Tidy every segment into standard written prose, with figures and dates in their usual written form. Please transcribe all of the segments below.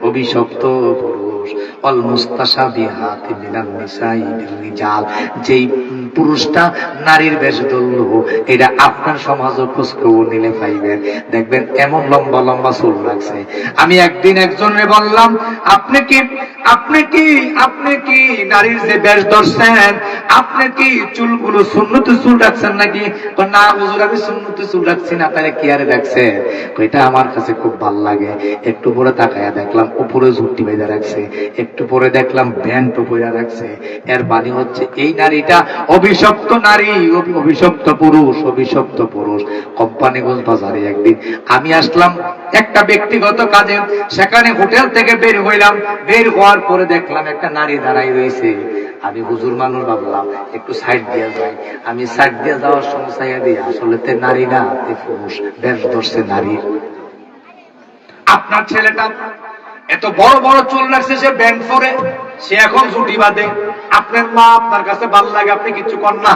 অভিশপ্ত পুরুষ অল মুস্তাশাবিহাত মিনান নিসাই বিল রিজাল, যেই পুরুষটা নারীর বেশ ধরলো, এটা আপনার সমাজও খোঁজ খবর নিলে পাইবেন, দেখবেন এমন লম্বা লম্বা চুল রাখছে। আমি একদিন একজনে বললাম, আপনি কি নারীর যে বেশ ধরছেন, আপনি কি চুলগুলো সুন্নতি চুল রাখছেন নাকি? না হুজুর, আমি সুন্নতি চুল রাখছি না। তাহলে কি আরে রাখছে? এটা আমার কাছে খুব ভাল লাগে। একটু পরে তাকায়া দেখলাম উপরে ঝুঁটি বেঁধে রাখছে, একটু পরে দেখলাম ব্যান্ড পরে রাখছে। এর মানে হচ্ছে এই নারীটা অভিশপ্ত নারী, অভিশপ্ত পুরুষ। কোম্পানিগঞ্জ বাজারে একদিন আমি আসলাম একটা ব্যক্তিগত কাজে, সেখানে হোটেল থেকে বের হইলাম। বের হওয়ার পরে দেখলাম একটা নারী দাঁড়াই রয়েছে। আমি হুজুর মানুষ ভাবলাম একটু সাইড দিয়ে যাই। আমি সাইড দিয়ে যাওয়ার সময় চাইয়া দিই, আসলে তে নারী না, তে পুরুষ, বেশ ধরছে নারীর। আপনার ছেলেটা এত বড় বড় চুল রাখছে, সে ব্যান্ড পরে, সে এখন ছুটি বাঁধে। আপনার মা আপনার কাছে ভালো লাগে, আপনি কিছু কর না।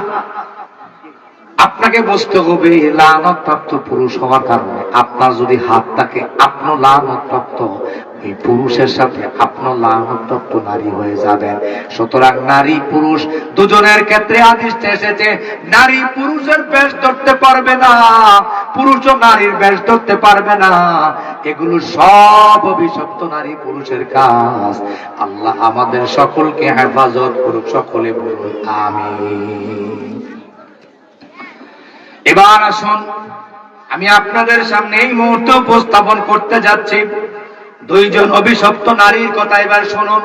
আপনাকে বুঝতে হবে লানত-প্রাপ্ত পুরুষ হওয়ার কারণে আপনার যদি হাত থাকে, আপনিও লানত-প্রাপ্ত এই পুরুষের সাথে আপনিও লানত-প্রাপ্ত নারী হয়ে যাবেন। সুতরাং নারী পুরুষ দুজনের ক্ষেত্রে আদিষ্টে এসেছে, নারী পুরুষের বেশ ধরতে পারবে না, পুরুষও নারীর বেশ ধরতে পারবে না। এগুলো সব অভিশপ্ত নারী পুরুষের কাজ। আল্লাহ আমাদের সকলকে হেফাজত করুক, সকলে বলুন আমিন। এবার আসুন, আমি আপনাদের সামনে এই মুহূর্তে উপস্থাপন করতে যাচ্ছি দুইজন অভিশপ্ত নারীর কথা। এবার শুনুন,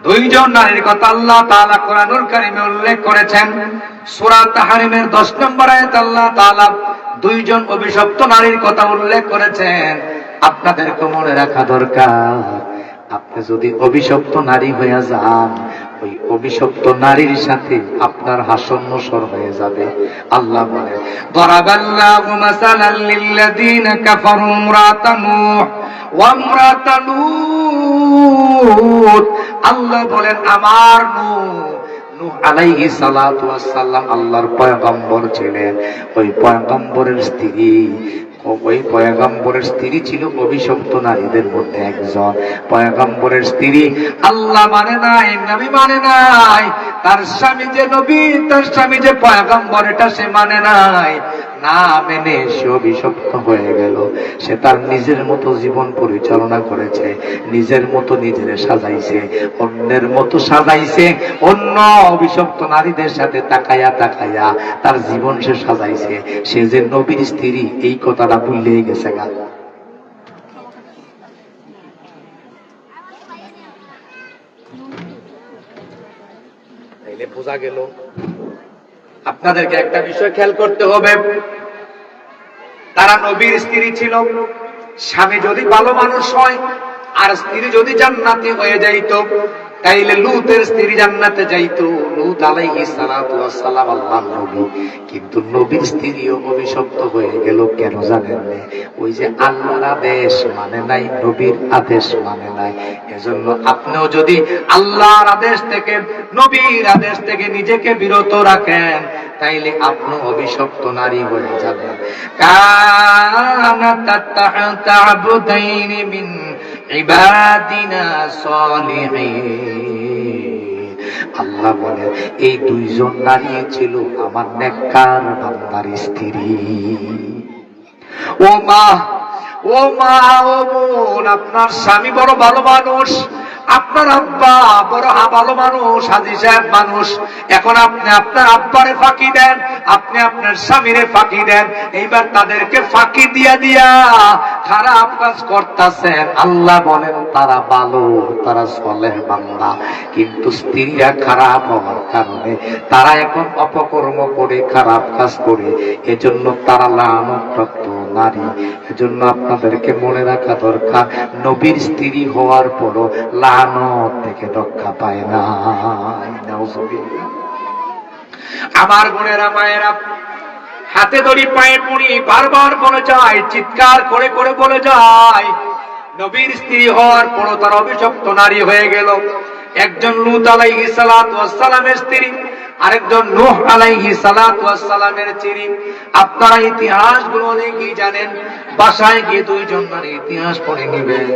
দুইজন নারীর কথা আল্লাহ তাআলা কোরআনুল কারীমে উল্লেখ করেছেন। সূরা তাহরিমের 10 নম্বর আয়াতে আল্লাহ তাআলা দুইজন অভিশপ্ত নারীর কথা উল্লেখ করেছেন। আপনাদেরকে মনে রাখা দরকার, আপনি যদি অভিশপ্ত নারী হয়ে যান, ওই অভিশপ্ত নারীর সাথে আপনার হাসন নসর হয়ে যাবে। আল্লাহ বলে, দরাবাল্লাহু মাসালাল লিল্লাযীনা কাফারু ইমরাতা নূহ ওয়া ইমরাতা লূত। আল্লাহ বলেন, আমার নূহ আলাইহিস সালাতু ওয়াস সালাম আল্লাহর পয়গম্বর ছিলেন। ওই পয়গম্বরের স্ত্রী ছিল অভিশপ্ত নারীদের মধ্যে একজন। পয়গম্বরের স্ত্রী আল্লাহ মানে নাই, নবী মানে নাই, তার স্বামী যে নবী, তার স্বামী যে পয়গম্বর, এটা সে মানে নাই। না মেনে সে অভিশপ্ত হয়ে গেল। সে তার নিজের মতো জীবন পরিচালনা করেছে, নিজের মতো নিজের সাজাইছে, অন্যের মতো সাজাইছে। অন্য অভিশপ্ত নারীদের সাথে তাকাইয়া তার জীবন সে সাজাইছে। সে যে নবীর স্ত্রী, এই কথাটা ভুলে গেছে গা। তাইলে বোঝা গেল। আপনাদেরকে একটা বিষয় খেয়াল করতে হবে, তারা নবীর স্ত্রী ছিল। স্বামী যদি ভালো মানুষ হয় আর স্ত্রী যদি জান্নাতি হয়ে যাইত, তাইলে লূতের স্ত্রী জান্নাতে যাইতো। লূত আলাইহিস সালাতু ওয়াস সালাম আল্লাহর নবী, কিন্তু নবীর স্ত্রীও অভিশপ্ত হয়ে গেল। কেন জানেন? ওই যে আল্লাহর আদেশ মানে নাই, নবীর আদেশ মানে নাই। এজন্য আপনিও যদি আল্লাহর আদেশ থেকে, নবীর আদেশ থেকে নিজেকে বিরত রাখেন, তাইলে আপনি অভিশপ্ত নারী হয়ে যাবেন। কানাত তাহতা আবদাইনি মিন ইবাদিনা সালিহিন। আল্লাহ বলে, এই দুইজন নারী ছিল আমার নেককার বান্দার স্ত্রী। ও মা, ও বোন, আপনার স্বামী বড় ভালো মানুষ, আপনার আব্বা বড় ভালো মানুষ, হাজী সাহেব মানুষ। এখন আপনি আপনার আব্বারে ফাঁকি দেন, আপনি আপনার স্বামীরে ফাঁকি দেন। এইবার তাদেরকে ফাঁকি দিয়া খারাপ কাজ করতেছেন। আল্লাহ বলেন, তারা ভালো, তারা সলেহ বান্দা, কিন্তু স্ত্রীরা খারাপ হওয়ার কারণে তারা এখন অপকর্ম করে, খারাপ কাজ করে, এজন্য তারা লানতপ্রাপ্ত নারী। এজন্য আপনাদেরকে মনে রাখা দরকার, নবীর স্ত্রী হওয়ার পরও লানত থেকে রক্ষা পায় না। আমার বোনেরা, মায়েরা, হাতে ধরি, পায়ে পড়ি, বারবার বলে যায়, চিৎকার করে করে বলে যায়, নবীর স্ত্রী হওয়ার পরও তার অভিশপ্ত নারী হয়ে গেল। একজন লূত আলাইহিস সালাতু ওয়াস সালামের স্ত্রী, আরেকজন নূহ আলাইহিস সালাতু ওয়াস সালামের স্ত্রী। আপনারা ইতিহাসগুলো অনেকেই জানেন, বাসায় গিয়ে দুইজন নারীর ইতিহাস পড়ে নিবেন।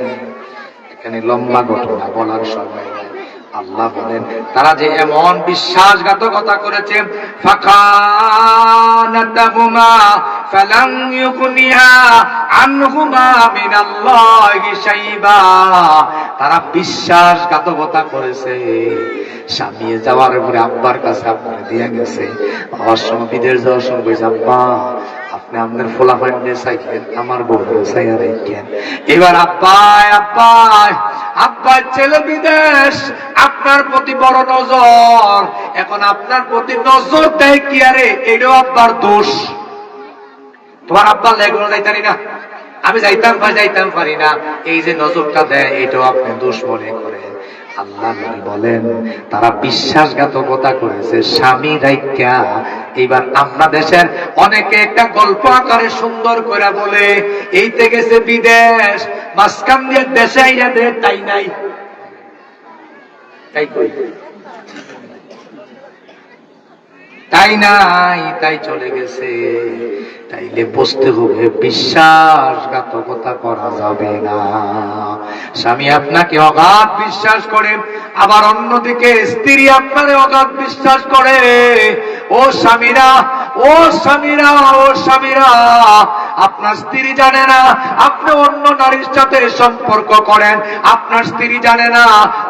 এখানে লম্বা ঘটনা বলার সময় নাই। আল্লাহ বলেন তারা যে এমন বিশ্বাসঘাতকতা করেছে, ফাখানাতাহুমা ফালাম ইউগনিয়া আনহুমা মিনাল্লাহি শাইবা। তারা বিশ্বাসঘাতকতা করেছে, স্বামী যাওয়ার পরে আব্বার কাছে আপনার দিয়ে গেছে, বাবার সঙ্গে বিদেশ যাওয়ার সঙ্গে কইছে, আব্বা আপনি আপনার ফোলাফাইন দিয়ে চাইলেন, আমার বউকে চাইয়া রেখেন। এবার আব্বাই আব্বাই আব্বার ছেলে বিদেশ, আপনার প্রতি বড় নজর, এখন আপনার প্রতি নজর দেয় কি আরে এটাও আব্বার দোষ। তোমার আব্বার লেগুলো যাইতারি না, আমি যাইতাম পারি না, এই যে নজরটা দেয় এটাও আপনি দোষ মনে করেন। আল্লাহ নবী বলেন তারা বিশ্বাসঘাতকতা করেছে স্বামী রাইখা। এইবার আমরা দেশের অনেকে একটা গল্প আকারে সুন্দর করে বলে, এইতে গেছে বিদেশ, মাঝখান দিয়ে দেশে আইয়া দে, তাই নাই, তাই কই, তাই নাই, তাই চলে গেছে। তাইলে বুঝতে হবে বিশ্বাসঘাতকতা করা যাবে না। স্বামী আপনাকে অগাধ বিশ্বাস করে, আবার অন্যদিকে স্ত্রী আপনারে অগাধ বিশ্বাস করে। ও স্বামীরা, ও স্বামীরা, ও স্বামীরা, আপনার স্ত্রী জানে না আপনি অন্য নারীর সাথে সম্পর্ক করেন, আপনার স্ত্রী জানে না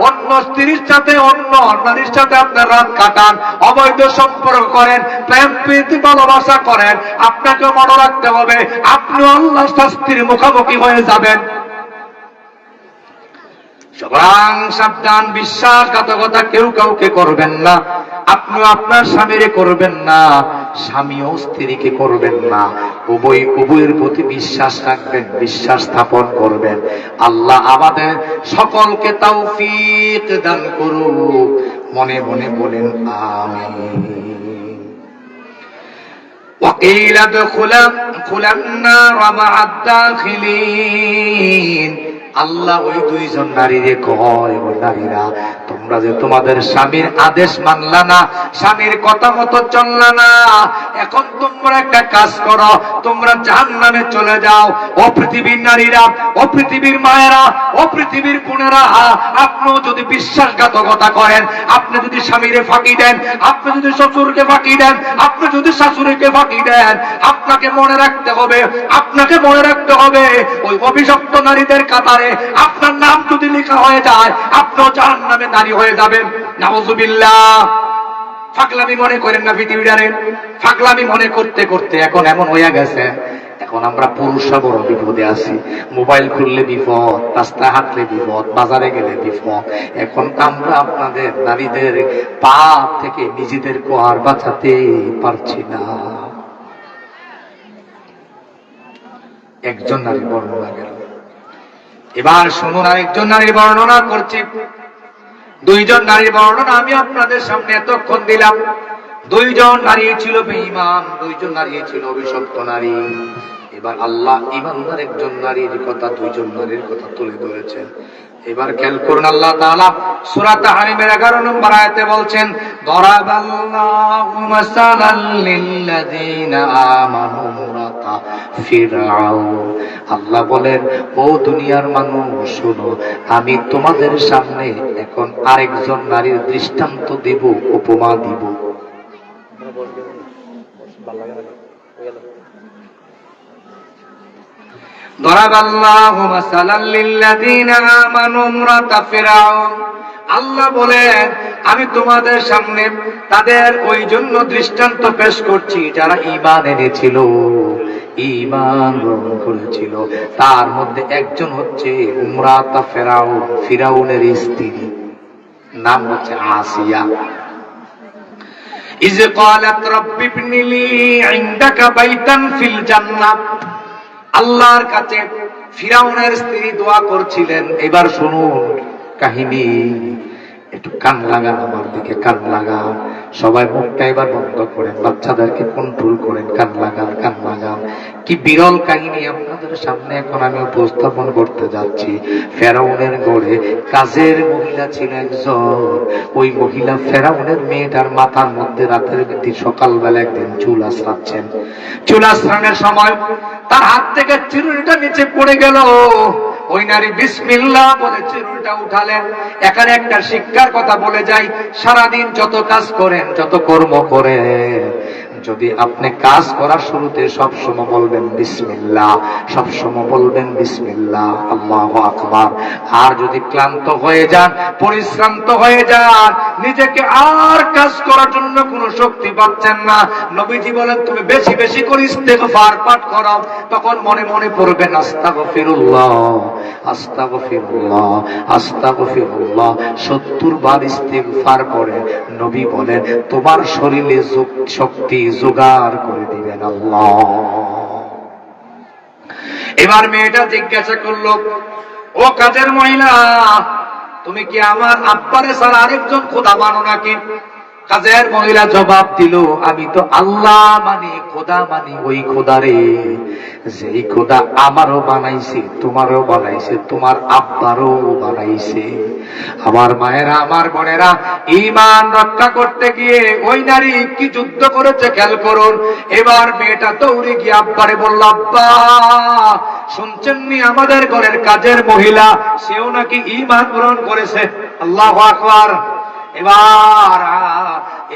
অন্য স্ত্রীর সাথে অন্য নারীর সাথে আপনার রাত কাটান, অবৈধ সম্পর্ক করেন, প্রেম প্রীতি ভালোবাসা করেন। আপনাকে মনে রাখতে হবে আপনি আল্লাহর শাস্তির মুখোমুখি হয়ে যাবেন। সুতরাং সাবধান, বিশ্বাসঘাতকতা কেউ কাউকে করবেন না, আপনিও আপনার স্বামীরে করবেন না, স্বামীও স্ত্রীকে করবেন না। উভয়ের প্রতি বিশ্বাস রাখবেন, বিশ্বাস স্থাপন করবেন। আল্লাহ আমাদের সকলকে তৌফিক দান করুক। মনে মনে বলেন আমিন। وقيل ادخلا النار مع الداخلين। আল্লাহ ওই দুইজন নারীরে কয়, ওই নারীরা তোমরা যে তোমাদের স্বামীর আদেশ মানলা না, স্বামীর কথা মতো চললা না, এখন তোমরা একটা কাজ করো, তোমরা জাহান্নামে চলে যাও। ও পৃথিবীর নারীরা, ও পৃথিবীর মায়েরা, ও পৃথিবীর বোনেরা, আপনিও যদি বিশ্বাসঘাতকতা করেন, আপনি যদি স্বামীরে ফাঁকি দেন, আপনি যদি শ্বশুরকে ফাঁকি দেন, আপনি যদি শাশুড়িকে ফাঁকি দেন, আপনাকে মনে রাখতে হবে, আপনাকে মনে রাখতে হবে ওই অভিশপ্ত নারীদের কাতারে আপনার নাম যদি লেখা হয়ে যায়, আপনিও জাহান্নামে নারী হয়ে যাবেন। নাউযুবিল্লাহ। ফাগলামি মনে করেন না পৃথিবীটারে, ফাগলামি মনে করতে করতে এখন এমন হয়ে গেছে, এখন আমরা পুরুষরা বড় বিপদে আছি। মোবাইল খুললে বিপদ, রাস্তায় হাঁটলে বিপদ, বাজারে গেলে বিপদ। এখন আমরা আপনাদের নারীদের পাপ থেকে নিজেদেরকে আর বাঁচাতে পারছি না। একজন নারী বর্ণনা গেল, এবার শুনুন আরেকজন নারীর বর্ণনা করছি। দুইজন নারীর বর্ণনা আমি আপনাদের সামনে এতক্ষণ দিলাম। দুইজন নারী ছিল বেঈমান, দুইজন নারী ছিল অভিশপ্ত নারী। এবার আল্লাহ ঈমানদার একজন নারীর কথা, দুইজন নারীর কথা তুলে ধরেছেন। এবার খেয়াল করুন, আল্লাহ তাআলা সূরা তাহরিমের 11 নম্বর আয়াতে বলছেন, দরাবাল্লাহু মাসালাল লিল্লাযিনা আমানু ইমরাতা ফিরআউন। আল্লাহ বলেন, ও দুনিয়ার মানুষ শোনো, আমি তোমাদের সামনে এখন আরেকজন নারীর দৃষ্টান্ত দেব, উপমা দিব। দরাবাল্লাহু মাসালাল লিল্লাযিনা আমানু ইমরাতা ফিরআউন। আল্লাহ বলেন, আমি তোমাদের সামনে তাদের ওই জন্য দৃষ্টান্ত পেশ করছি যারা ঈমান এনেছিল, ঈমান গ্রহণ করেছিল। তার মধ্যে একজন হচ্ছে ইমরাতা ফিরআউন, ফিরআউনের স্ত্রী, নাম হচ্ছে আসিয়া। ইয ক্বালাত রাব্বি ইবনি লি ইনদাকা বাইতান ফিল জান্নাহ। আল্লাহর কাছে ফিরআউনের স্ত্রী দোয়া করছিলেন। এবার শুনুন কাহিনী, একটু কান লাগান, আমার দিকে কান লাগান। সবাই মুখটা এবার বন্ধ করেন, বাচ্চাদেরকে কন্ট্রোল করেন, কান লাগান, কান লাগান। কি বিরল কাহিনী আপনাদের সামনে এখন আমি উপস্থাপন করতে যাচ্ছি। ফেরাউনের ঘরে কাজের মহিলা ছিল একজন। ওই মহিলা ফেরাউনের মেয়েটার মাথার মধ্যে রাতের বেলা সকালবেলা একদিন চুল আঁচড়াচ্ছেন। চুল আঁচড়ানোর সময় তার হাত থেকে চিরুনিটা নিচে পড়ে গেল। ওই নারী বিসমিল্লাহ বলে চিরুনিটা উঠালেন। এখানে একটা শিক্ষার কথা বলে যাই, সারাদিন যত কাজ করেন, যত কর্ম করেন, যদি আপনি কাজ করার শুরুতে সবসময় বলবেন বিসমিল্লাহ, সবসময় বলবেন বিসমিল্লাহ, আল্লাহু আকবার। আর যদি ক্লান্ত হয়ে যান, পরিশ্রান্ত হয়ে যান, নিজেকে আর কাজ করার জন্য কোনো শক্তি পাচ্ছেন না, নবীজি বলেন তুমি বেশি বেশি করে ইস্তেগফার পাঠ করো। তখন মনে মনে পড়বেন আস্তাগফিরুল্লাহ, আস্তাগফিরুল্লাহ, আস্তাগফিরুল্লাহ। 70 বার ইস্তেগফার করে নবী বলেন তোমার শরীরে শক্তি জোগাড় করে দিবেন আল্লাহ। এবার মেয়েটা জিজ্ঞাসা করলো, ও কাজের মহিলা, তুমি কি আমার আব্বারে ছাড়া আরেকজন খোদা মানো নাকি? কাজের মহিলা জবাব দিল, আমি তো আল্লাহ মানি, খোদা মানি ওই খোদারে যেই খোদা আমারও বানাইছে, তোমারও বানাইছে, তোমার আব্বারও বানাইছে। আমার মায়েরা, আমার বোনেরা, ঈমান রক্ষা করতে গিয়ে ওই নারী কি যুদ্ধ করেছে খেয়াল করুন। এবার মেয়েটা দৌড়ে গিয়ে আব্বারে বলল, আব্বা শুনছেননি আমাদের ঘরের কাজের মহিলা, সেও নাকি ঈমান গ্রহণ করেছে। আল্লাহু আকবার।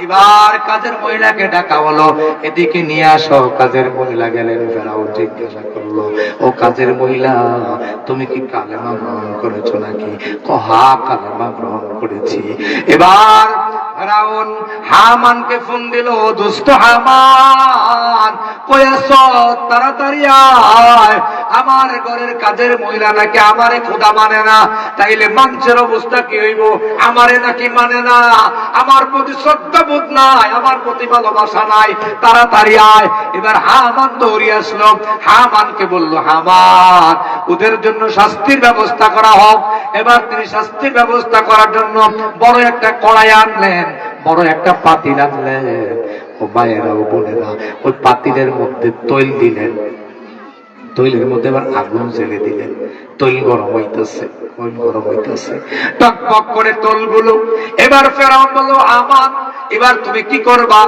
এবার কাজের মহিলাকে ডাকা হলো, এদিকে নিয়ে আসো। কাজের মহিলা গেলেন। ফেরাউন জিজ্ঞাসা করলো, ও কাজের মহিলা, তুমি কি কালেমা গ্রহণ করেছো নাকি? হা, কালেমা গ্রহণ করেছি। এবার ফেরাউন হামানকে ফোন দিল, দুষ্ট হামান কই আছো? তাড়াতাড়ি আয়, আমার ঘরের কাজের মহিলা নাকি আমারে খোদা মানে না, তাইলে মানুষের অবস্থা কি হইব? আমারে নাকি মানে না, আমার প্রতি শ্রদ্ধা বোধ নাই, আমার প্রতি ভালোবাসা নাই, তাড়াতাড়ি আয়। এবার হামান দৌড়িয়ে আসলো। হামানকে বলল, হামান ওদের জন্য শাস্তির ব্যবস্থা করা হোক। এবার তিনি শাস্তির ব্যবস্থা করার জন্য বড় একটা কড়াই আনলেন, বড় একটা পাতিল আনলেন। ও মায়েরা, ও বোনেরা, ওই পাতিলের মধ্যে তৈল দিলেন। তৈলের মধ্যে এবার আগুন জ্বেলে দিলেন। তৈল গরম হইতেছে, ওই গরম হইতেছে, টকবক করে তৈলগুলো। এবার ফেরাউন বলল, হামান এবার তুমি কি করবা?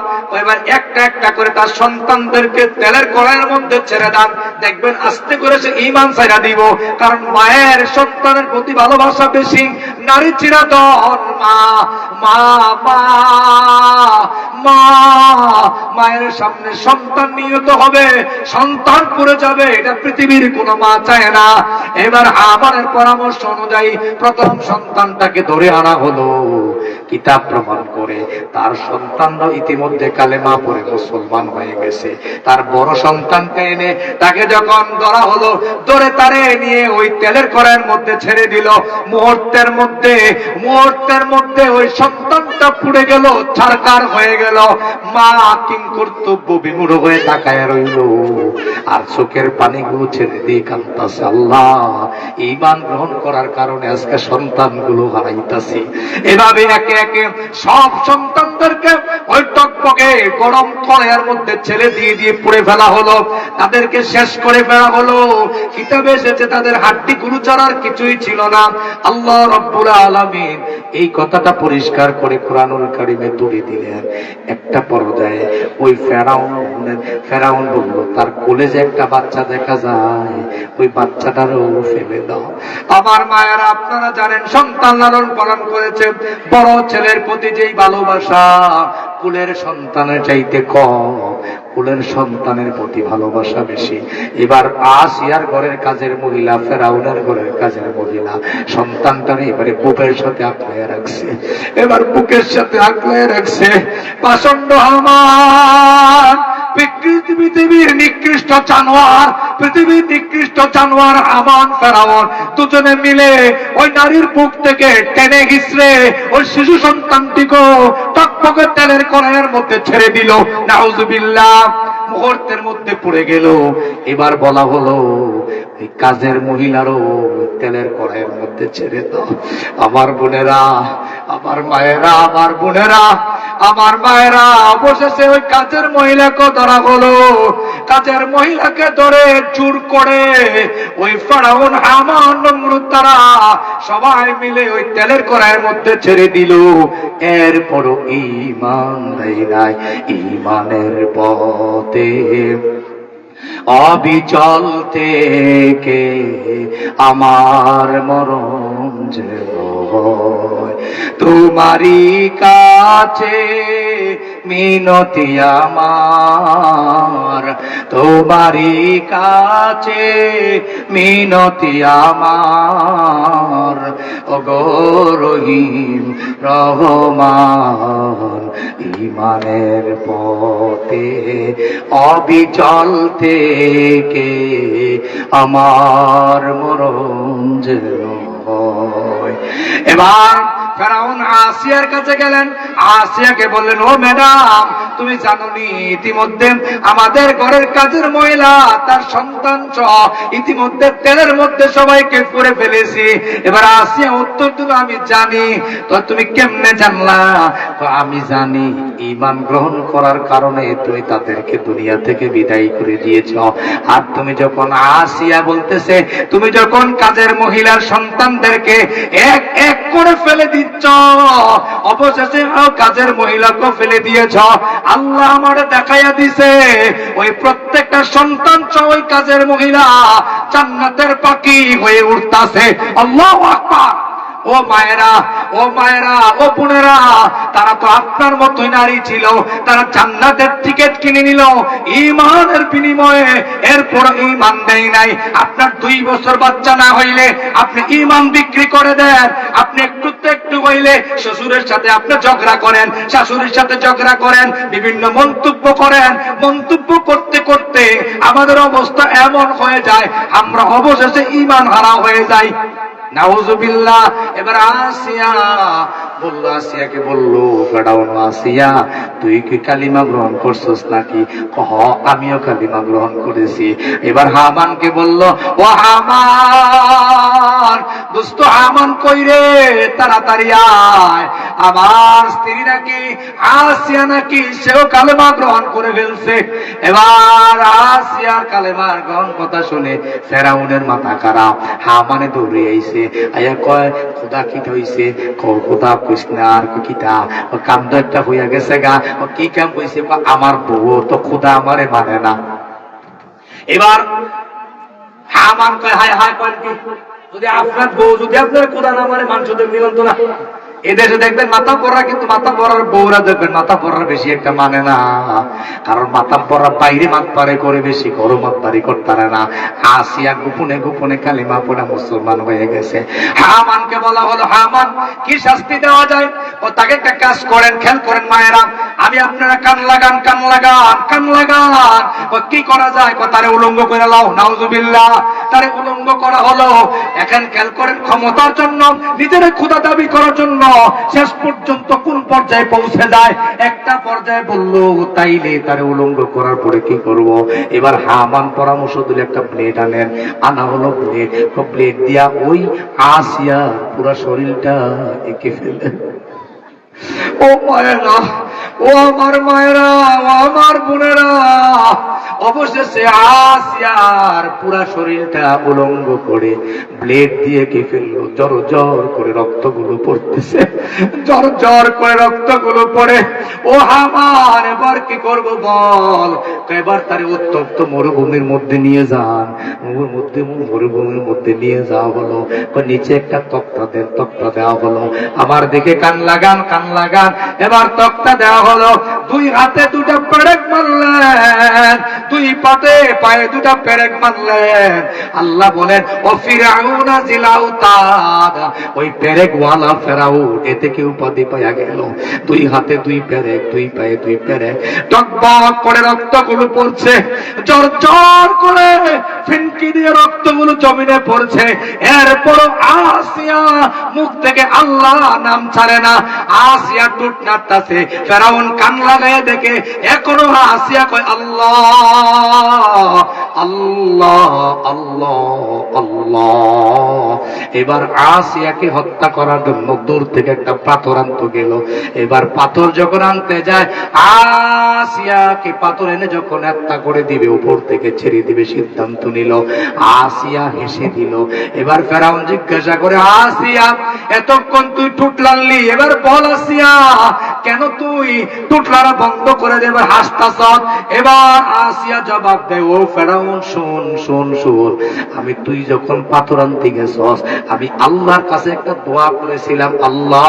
এবার একটা একটা করে তার সন্তানদেরকে তেলের কড়াইয়ের মধ্যে ছেড়ে দেন, দেখবেন আস্তে করে সে ঈমান ছাইড়া দিব। কারণ মায়ের সন্তানের প্রতি ভালোবাসা বেশি। নারী চিরাদন মা, মা মা মা, মায়ের সামনে সন্তান নিহত হবে, সন্তান পড়ে যাবে, এটা পৃথিবীর কোনো মা চায় না। এবার হামানের পরামর্শ অনুযায়ী প্রথম সন্তানটাকে ধরে আনা হলো। কিতাব প্রমাণ করে তার সন্তানরা ইতিমধ্যে কালেমা পড়ে মুসলমান হয়ে গেছে। তার বড় সন্তানকে এনে তাকে যখন ধরা হলো, ধরে তারে নিয়ে ওই তেলের কড়াইয়ের মধ্যে ছেড়ে দিল। মুহূর্তের মধ্যে ওই সন্তানটা পুড়ে গেল, ছারখার হয়ে গেল। মা কিং কর্তব্য বিমূঢ় হয়ে তাকায় রইল, আর চোখের পানিগুলো ছেড়ে দিয়ে কাঁদতাছে, আল্লাহ ঈমান গ্রহণ করার কারণে আজকে সন্তানগুলো হারাইতাছি। এভাবে একে একে সব সন্তানদেরকে ওই টকবকে গরম কড়াইয়ের মধ্যে ছেড়ে দিয়ে দিয়ে পুড়ে ফেলা হলো, তাদেরকে শেষ করে ফেলা হলো। কিতাবে এসেছে তাদের হাড্ডি গুলো ছাড়ার কিছুই ছিল না। আল্লাহ রাব্বুল আলামিন এই কথাটা পরিষ্কার করে কোরআনুল কারীমে তুলে দিলেন। একটা পর্যায়ে ওই ফেরাউন বলল, তার কোলে যে একটা বাচ্চা দেখা যায়, ওই বাচ্চাটারও ফেলে দাও। আমার মায়েরা, আপনারা জানেন সন্তান লালন পালন করেছে, বড় ছেলের প্রতি যেই ভালোবাসা কুলের সন্তানের চাইতে কম, কুলের সন্তানের প্রতি ভালোবাসা বেশি। এবার আসিয়ার ঘরের কাজের মহিলা, ফেরাউনের ঘরের কাজের মহিলা সন্তানটারে এবারে বুকের সাথে আঁকড়াইয়া রাখছে। এবার বুকের সাথে আঁকড়াইয়া রাখছে। পাষণ্ড হামান, পৃথিবীর নিকৃষ্ট জানোয়ার, পৃথিবীর নিকৃষ্ট জানোয়ার হামান ফেরাউন দুজনে মিলে ওই নারীর বুক থেকে টেনে ঘিসড়ে ওই শিশু সন্তানটিকে টকবকে তেলের কড়াইয়ের মধ্যে ছেড়ে দিল। নাউজুবিল্লাহ, মুহূর্তের মধ্যে পড়ে গেল। এবার বলা হলো এই কাজের মহিলারও তেলের কড়াইয়ের মধ্যে ছেড়ে দাও। আমার বোনেরা, আমার মায়েরা, আমার বোনেরা, আমার মায়েরা, অবশেষে ওই কাজের মহিলাকে ধরা হলো। কাজের মহিলাকে ধরে চুর করে ওই ফেরাউন, হামান, নমরুদ তারা সবাই মিলে ওই তেলের কড়াইয়ের মধ্যে ছেড়ে দিল। এরপরও ঈমান দেয় নাই। ঈমানের পথে অবিচল থেকে আমার মরণ যে হয়, তোমারই কাছে মিনতি আমার, তোমারই কাছে মিনতি আমার, ওগো রহিম রহমান। ঈমানের পথে অবিচল থেকে আমার মরণ যেন হয়। এবার ফেরাউন আসিয়ার কাছে গেলেন। আসিয়াকে বললেন, ও ম্যাডাম, তুমি জানোনি ইতিমধ্যে আমাদের ঘরের কাজের মহিলা তার সন্তান সহ ইতিমধ্যে তেলের মধ্যে সবাইকে করে ফেলেছি। এবার আসিয়া উত্তর দিল, আমি জানি। তো তুমি কেমনে জানলা? তো আমি জানি, ঈমান গ্রহণ করার কারণে তুমি তাদেরকে দুনিয়া থেকে বিদায় করে দিয়েছ। আর তুমি যখন, আসিয়া বলতেছে, তুমি যখন কাজের মহিলার সন্তানদেরকে এক এক করে ফেলে দিচ্ছ, অবশেষে কাজের মহিলাকে ফেলে দিয়েছ। আল্লাহ আমারে দেখাইয়া দিছে ওই প্রত্যেকটা সন্তান সহ ওই কাজের মহিলা জান্নাতের পাখি হয়ে উঠতাছে। আল্লাহু আকবার। ও মায়েরা, ও মায়েরা, ও বোনেরা, তারা তো আপনার মতোই নারী ছিল। তারা জান্নাতের টিকিট কিনে নিল ঈমানের বিনিময়ে। এরপর ঈমান দেয় নাই। আপনার 2 বছর বাচ্চা না হইলে আপনি ঈমান বিক্রি করে দেন। আপনি একটু হইলে শ্বশুরের সাথে আপনি ঝগড়া করেন, শাশুড়ির সাথে ঝগড়া করেন, বিভিন্ন মন্তব্য করেন। মন্তব্য করতে করতে আমাদের অবস্থা এমন হয়ে যায়, আমরা অবশেষে ঈমান হারা হয়ে যাই। নাউযুবিল্লাহ। এবার আসিয়া বলল, আসিয়াকে বলল ফেরাউন, আসিয়া তুই কি কালিমা গ্রহণ করছস নাকি? কহ, আমিও কালিমা গ্রহণ করেছি। এবার হামানকে বলল, ও হামান, দোস্ত হামান কই রে? তাড়াতাড়ি আয়, আমার স্ত্রী নাকি আসিয়া নাকি সেও কালেমা গ্রহণ করে ফেলছে। এবার আসিয়ার কালেমার গ্রহণ কথা শুনে ফেরাউনের মাথা খারাপ। হামানে দৌড়ে আইছে, আয়া কয়, খোদা কি হইছে? খোদা কইস না, আর কিটা কাম তো একটা হইয়া গেছে গা। কি কাম কইছে? আমার বউ তো খোদা আমারে মানে না। এবার হামান কয়, হায় হায়, কয় কি? যদি আপনার বউ যদি আপনার খোদা না মানে মানুষ নিবন্ত না। এদেশে দেখবেন মাথা পড়া, কিন্তু মাথা পড়ার বউরা দেখবেন মাথা পড়ার বেশি একটা মানে না। কারণ মাথা পড়া বাইরে মাত পারে করে, বেশি ঘর মাত পারি করতে না। আসিয়া গোপনে গোপনে কালিমা পড়া মুসলমান হয়ে গেছে। হামানকে বলা হলো, হামান কি শাস্তি দেওয়া যায়? ও তাকে একটা কাজ করেন, খেয়াল করেন মায়েরা, আমি আপনারা কান লাগান, কান লাগান, কান লাগান। ও কি করা যায়? তারে উলঙ্গ করে লাও। নাউযুবিল্লাহ। তারে উলঙ্গ করা হলো। এখন খেয়াল করেন, ক্ষমতার জন্য, নিজের ক্ষুধা দাবি করার জন্য শেষ পর্যন্ত কোন পর্যায়ে পৌঁছে যায়। একটা পর্যায়ে বলল, তাইলে তারে উলঙ্গ করার পরে কি করব? এবার হামান পরামর্শ দিলে, একটা ব্লেড আনেন। আনা হলো ব্লেড। ব্লেড দিয়া ওই আসিয়া পুরা শরীরটা এঁকে ফেলে। ও মায়েরা, ও আমার মায়েরা, ও আমার বোনেরা, অবশেষে আসিয়ার পুরা শরীরটা উলঙ্গ করে ব্লেড দিয়ে কে ফেললো। জর জর করে রক্তগুলো পড়তেছে, জর জর করে রক্তগুলো পড়ে। ও হামান, এবার কি করব বল? এবার তারে উত্তপ্ত মরুভূমির মধ্যে নিয়ে যান। মরুভূমির মধ্যে নিয়ে যাওয়া হলো। নিচে একটা তক্তা দেন, তক্তা দেওয়া হলো। আমার দিকে কান লাগান, কান লাগান। এবার তক্তা দেওয়া হলো। 2 হাতে 2টা পেরেক মারলেন, 2 পায়ে 2টা পেরেক মারলেন। আল্লাহ বলেন, ও ফিরাউনা জিল আউতাদ, ওই পেরেকওয়ালা ফেরাউন এতে কি উপাধি পাইয়া গেল। 2 হাতে 2 পেরেক, 2 পায়ে 2 পেরেক, টকবক করে রক্তগুলো পড়ছে। জর জর করে ফিনকি দিয়ে রক্তগুলো জমিনে পড়ছে। এরপর আসিয়া মুখ থেকে আল্লাহ নাম ছাড়ে না। আসিয়া টুট নাড়তাছে। ফেরাউন কান তাকায় দেখে এখনো আসিয়া কয় আল্লাহ আল্লাহ আল্লাহ আল্লাহ। এবার আসিয়াকে হত্যা করার জন্য দূর থেকে একটা পাথর আনতে গেল। এবার পাথর যখন আনতে যায়, আসিয়াকে পাথর এনে যখন হত্যা করে দিবে, উপর থেকে ছেড়ে দিবে সিদ্ধান্ত নিল, আসিয়া হেসে দিল। এবার ফেরাউন জিজ্ঞাসা করে, আসিয়া এতক্ষণ তুই টুটলালি, এবার বল আসিয়া কেন তুই টুটলারা বন্ধ করে দে, এবার হাসতাছ। এবার আসিয়া জবাব দেয়, ও ফেরাউন শোন শোন শোন, আমি তুই যখন পাথর আনতে গেছস, আমি আল্লাহর কাছে একটা দোয়া করেছিলাম, আল্লাহ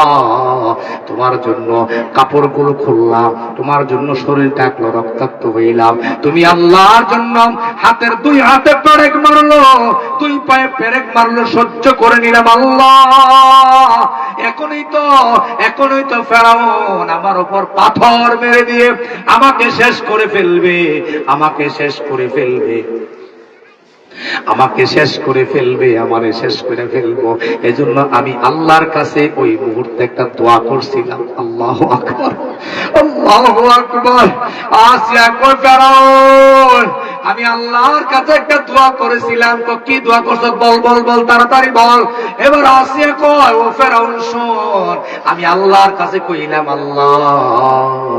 তোমার জন্য কাপড়গুলো খুললাম, তোমার জন্য শরীরটা একলো রক্তাক্ত হইলাম, তুমি আল্লাহর জন্য হাতের দুই হাতে পেরেক মারলো, দুই পায়ে পেরেক মারলো, সহ্য করে নিলাম আল্লাহ। এখনই তো ফেরাউন আমার উপর পাথর মেরে দিয়ে আমাকে শেষ করে ফেলবে, আমাকে শেষ করে ফেলবে, আমাকে শেষ করে ফেলবে, আমারে শেষ করে ফেলবো। এজন্য আমি আল্লাহর কাছে ওই মুহূর্তে একটা দোয়া করছিলাম। আল্লাহু আকবার, আল্লাহু আকবার। আসিয়া কই ফেরাউন, আমি আল্লাহর কাছে একটা দোয়া করেছিলাম। তো কি দোয়া করছ, বল বল বল, তাড়াতাড়ি বল। এবার আসিয়া কয়, ও ফেরাউন শোন, আমি আল্লাহর কাছে কইলাম, আল্লাহ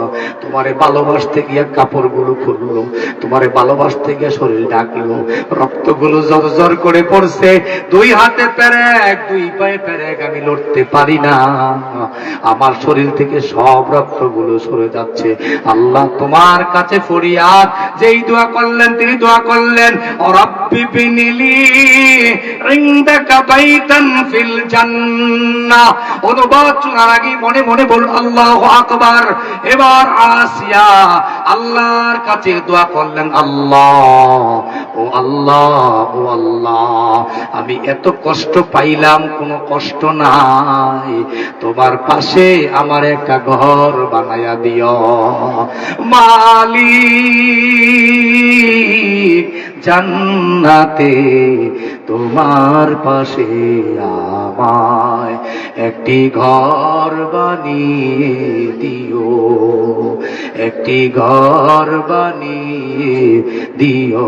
তোমারে ভালোবাসতে গিয়া কাপড়গুলো খুললো, তোমারে ভালোবাসতে গিয়া শরীর ডাকলো, রক্তগুলো জর জর করে পড়ছে, দুই হাতে পেরেক, দুই পায়ে পেরেক, আমি লড়তে পারি না, আমার শরীর থেকে সব রক্তগুলো সরে যাচ্ছে। আল্লাহ তোমার কাছে ফরিয়াদ। যেই দোয়া করলেন তিনি দোয়া করলেন, রাব্বি বিনিলি ইনদাকা বাইতান ফিল জান্নাহ। অনুবাদ শোনার আগে মনে মনে বলুন আল্লাহু আকবার। এবার আসিয়া আল্লাহর কাছে দোয়া করলেন, আল্লাহ ও আল্লাহ ও আল্লাহ, আমি এত কষ্ট পাইলাম, কোনো কষ্ট নাই, তোমার পাশে আমার একটা ঘর বানায়া দিও। মালিক জান্নাতে তোমার পাশে আমায় একটি ঘর বানিয়ে দিও, একটি ঘর বানিয়ে দিও।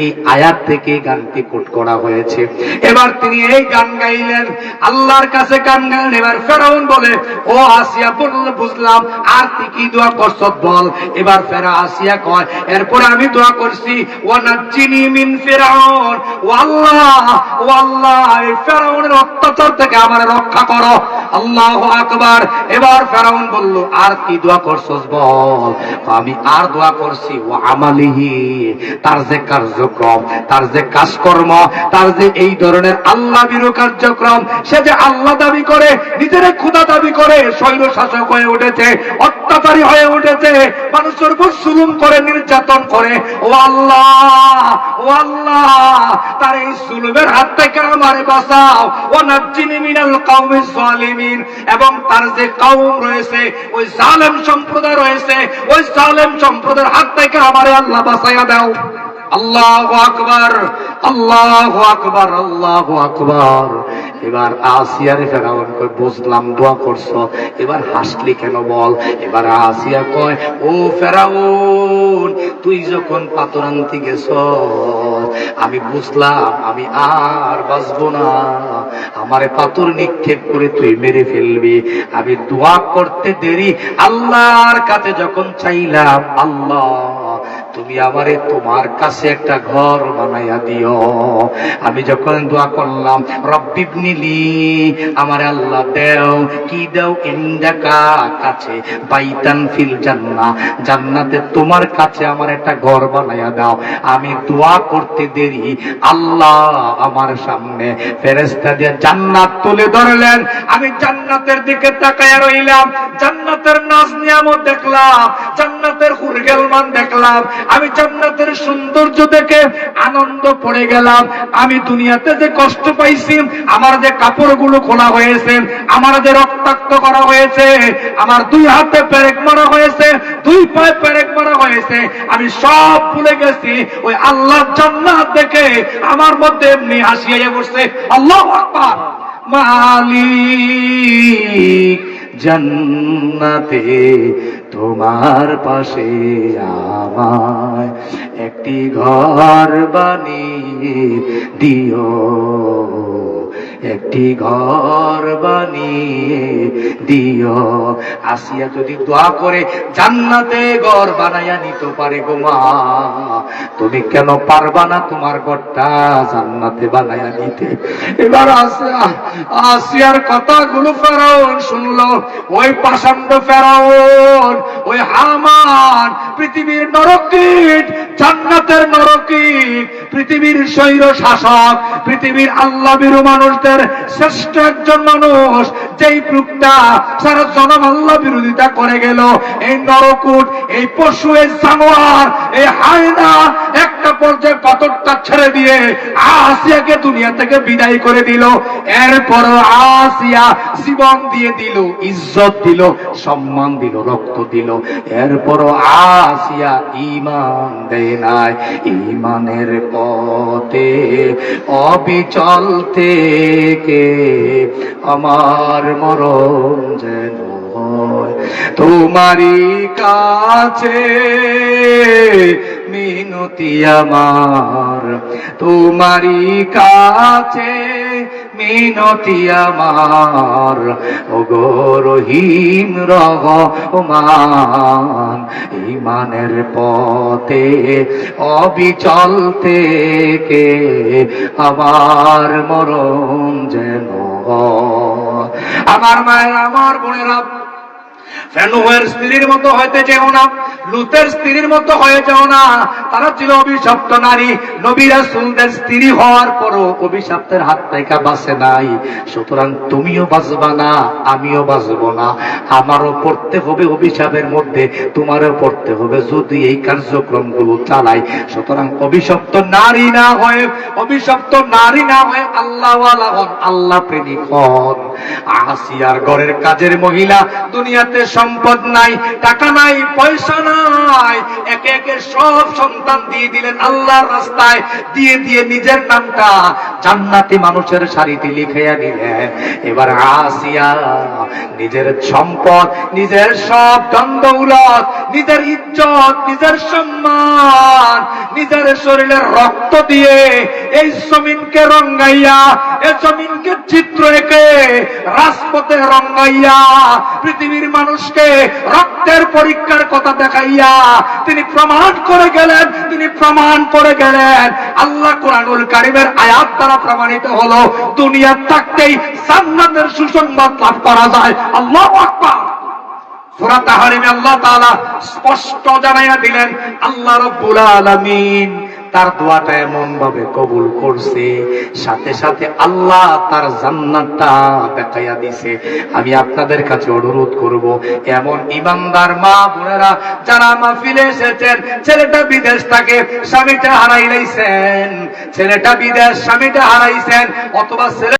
এই আয়াত থেকে গানটি কোট করা হয়েছে। এবার তিনি এই গান গাইলেন, আল্লাহর কাছে গান গাইলেন। এবার ফেরাউন বলে, ও আসিয়া বললে বুঝলাম, আর তুই কি দোয়া করছ বল। এবার আসিয়া কয়, এরপরে আমি দোয়া করছি, ওয়ানাজ্জিনি মিন ফিরাউন, ও আল্লাহ ও আল্লাহ এই ফেরাউনের অত্যাচার থেকে আমারে রক্ষা করো। আল্লাহু আকবার। এবার ফেরাউন বলল, আর কি দোয়া করছস বল। আমি আর দোয়া করছি, ও আমালিহি, তার যে কার্যক্রম, তার যে কাজকর্ম, তার যে এই ধরনের আল্লাহ বিরোধী কার্যক্রম, সে যে আল্লাহ দাবি করে, নিজের খোদা দাবি করে, স্বৈর শাসক হয়ে উঠেছে, অত্যাচারী হয়ে উঠেছে, মানুষের উপর জুলুম করে, নির্যাতন করে, ও আল্লাহ ও আল্লাহ তার এই জুলুমের হাত থেকে আমারে বাঁচাও। ও নাজ্জিনি মিনাল কওমিজ জালিমিন। এবং তার যে কওম রয়েছে, ওই জালেম সম্প্রদায় রয়েছে, ওই জালেম সম্প্রদায়ের হাত থেকে আমারে আল্লাহ বাঁচাইয়া দাও। আল্লাহু আকবার, আল্লাহু আকবার, আল্লাহু আকবার। এবার আসিয়ারে ফেরাউন কয়, বুঝলাম দোয়া করছ, এবার হাসলি কেন বল। এবার আসিয়া কয়, ও ফেরাউন, তুই যখন পাথর আনতে গেছ, আমি বুঝলাম আমি আর বাঁচবো না, আমারে পাথর নিক্ষেপ করে তুই মেরে ফেলবি। আমি দোয়া করতে দেরি, আল্লাহর কাছে যখন চাইলাম, আল্লাহ তুমি আমারে তোমার কাছে একটা ঘর বানাইয়া দিও। আমি যখন দোয়া করলাম, রব্বিবনিলি, আমারে আল্লাহ দেও, কি দেও, ইনদাকা, কাছে, বাইতান ফিল জান্নাহ, জান্নাতে তোমার কাছে আমার একটা ঘর বানাইয়া দাও। আমি দোয়া করতে দেরি, আল্লাহ আমার সামনে ফেরেশতা দিয়ে জান্নাত তুলে ধরলেন। আমি জান্নাতের দিকে তাকায়া রইলাম, জান্নাতের নাজ নিয়ামত দেখলাম, জান্নাতের হুরগেলমান দেখলাম। আমি জান্নাতের সৌন্দর্য দেখে আনন্দ পড়ে গেলাম। আমি দুনিয়াতে যে কষ্ট পাইছি, আমার যে কাপড়গুলো খোলা হয়েছে, আমার যে রক্তাক্ত করা হয়েছে, আমার দুই হাতে পেরেক মারা হয়েছে, দুই পায়ে পেরেক মারা হয়েছে, আমি সব ভুলে গেছি। ওই আল্লাহ জান্নাত দেখে আমার মধ্যে এমনি হাসি এসে বসছে। আল্লাহু আকবার। মালিক জান্নাতে তোমার পাশে আমায় একটি ঘর বানিয়ে দিও, একটি ঘর বানিয়ে দিও। আসিয়া যদি দোয়া করে জান্নাতে ঘর বানাইয়া নিতে পারে গো মা, তুমি কেন পারবা না তোমার ঘরটা জান্নাতে বানাইয়া নিতে? এবার আসিয়ার কথাগুলো ফেরাউন শুনলো। ওই পাষণ্ড ফেরাউন, ওই হামান, পৃথিবীর নরকীট, জান্নাতের নরকীট, পৃথিবীর স্বৈর শাসক, পৃথিবীর আল্লাহ বিরু মানুষদের শ্রেষ্ঠ একজন মানুষ, যেই লোকটা সারা জনম আল্লাহ বিরোধিতা করে গেল, এই নরকুট, এই পশু, এই জানোয়ার, এই হায়না একটা পর্যায়ে পাথরটা ছেড়ে দিয়ে আসিয়াকে দুনিয়া থেকে বিদায় করে দিল। এরপরও আসিয়া জীবন দিয়ে দিল, ইজ্জত দিল, সম্মান দিল, রক্ত দিল। এরপরও আসিয়া ঈমান দেয় নাই। ঈমানের পথে অবিচল থেকে আমার মরণ যেন হয় তোমারই কাছে মিনতি আমার, তোমারই কাছে মিনতি আমার, ওগো রহিম রহমান। ঈমানের পথে অবিচল থেকে আমার মরণ যেন হয়। আমার মায়ের, আমার বোনেরা, ফেনুয়ের স্ত্রীর মতো হইতে যেও না, লুতের স্ত্রীর মতো হয়ে যাও না। তারা ছিল অভিশপ্ত নারী। নবী রাসূলদের স্ত্রী হওয়ার পরও অভিশপ্তের হাত থেকে বাঁচে নাই। সুতরাং তুমিও বাঁচবা না, আমিও বাঁচব না। আমারও পড়তে হবে অভিশাপের মধ্যে, তোমারও পড়তে হবে যদি এই কার্যক্রমগুলো চালাই। সুতরাং অভিশপ্ত নারী না হয়ে, অভিশপ্ত নারী না হয়ে আল্লাহওয়ালা হন, আল্লাহ প্রেমিক হন। আসিয়ার ঘরের কাজের মহিলা, দুনিয়াতে সম্পদ নাই, টাকা নাই, পয়সা নাই, একে একে সব সন্তান দিয়ে দিলেন আল্লাহর রাস্তায়, দিয়ে দিয়ে নিজের নামটা জান্নাতি মানুষের সারিতে লিখাইয়া দিলেন। এবার আসিয়া নিজের সম্পদ, নিজের সব ধন-দৌলত, নিজের ইজ্জত, নিজের সম্মান, নিজের শরীরের রক্ত দিয়ে এই জমিনকে রঙাইয়া, এই জমিনকে চিত্র এঁকে রাজপথে রঙাইয়া, পৃথিবীর মানুষকে রক্তের পরীক্ষার কথা দেখাইয়া তিনি প্রমাণ করে গেলেন, তিনি প্রমাণ করে গেলেন। আল্লাহ কোরআনুল কারীমের আয়াত দ্বারা প্রমাণিত হলো, দুনিয়া থাকতেই জান্নাতের সুসংবাদ লাভ করা যায়। আল্লাহু আকবার। সূরা তাহরিমে আল্লাহ তাআলা স্পষ্ট জানাইয়া দিলেন, আল্লাহ রাব্বুল আলামিন তার দোয়াটা এমন ভাবে কবুল করছে, সাথে সাথে আল্লাহ তার জান্নাতটা দেখাইয়া দিছে। আমি আপনাদের কাছে অনুরোধ করব, এমন ইমানদার মা বোনেরা যারা মাহফিলে এসেছেন, ছেলেটা বিদেশ থাকে, স্বামীটা হারাইলেছেন, ছেলেটা বিদেশ, স্বামীটা হারাইছেন, অথবা ছেলে